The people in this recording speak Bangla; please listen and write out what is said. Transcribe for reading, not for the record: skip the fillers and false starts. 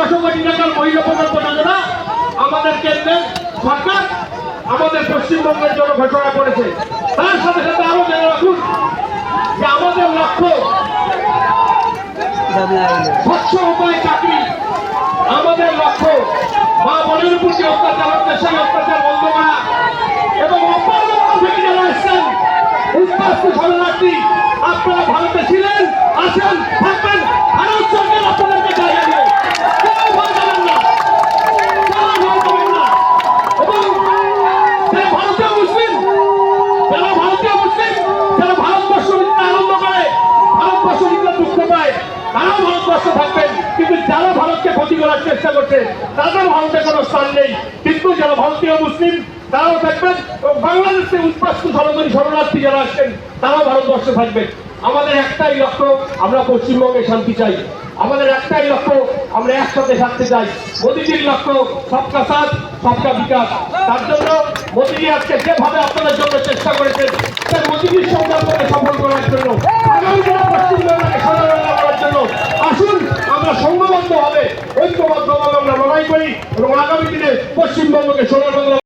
1,500 কোটি টাকার মহিলা প্রকল্প যোজনা আমাদের কেন্দ্রের সরকার আমাদের পশ্চিমবঙ্গের জন্য ঘোষণা করেছে। তার সাথে সাথে আরো জেনে রাখুন যে আমাদের লক্ষ্য স্বচ্ছ উপায় চাকরি, আমাদের লক্ষ্য মা বোনের উপর যে অত্যাচার হচ্ছে সেই অত্যাচার বন্ধ করা এবং থেকে যারা এসছেন উৎপাস্ত শরণার্থী আপনারা ভারতে ছিলেন, আছেন, থাকবেন, ভারত সরকার আপনাদেরকে জায়গা দেবে, কেউ ভয় পাবেন না, এবং যারা ভারতীয় মুসলিম যারা ভারতবর্ষ নিতে আনন্দ করে, ভারতবর্ষ নিতে দুঃখ পায়, তারাও ভারতবর্ষে থাকবেন। কিন্তু যারা ভারতকে ক্ষতি করার চেষ্টা করছে তাদের ভারতে কোনো স্থান নেই। কিন্তু যারা ভারতীয় মুসলিম তারাও থাকবেন এবং বাংলাদেশে উৎপাস্ত শরণার্থী যারা আসছেন তারাও ভারতবর্ষে থাকবেন। আমাদের একটাই লক্ষ্য, আমরা পশ্চিমবঙ্গে শান্তি চাই। আমাদের একটাই লক্ষ্য, আমরা একসাথে থাকতে চাই। মোদীজির লক্ষ্য সবকা সাথ সবকা বিকাশ। তার জন্য মোদীজি আজকে যেভাবে আপনাদের জন্য চেষ্টা করেছেন সেই মোদীজির সংকল্পকে সফল করার জন্য, আগামী দিনে পশ্চিমবঙ্গকে স্বাধীনতা করার জন্য আসুন আমরা সংঘবদ্ধভাবে ঐক্যবদ্ধভাবে আমরা লড়াই করি এবং আগামী দিনে পশ্চিমবঙ্গকে সোনার বাংলা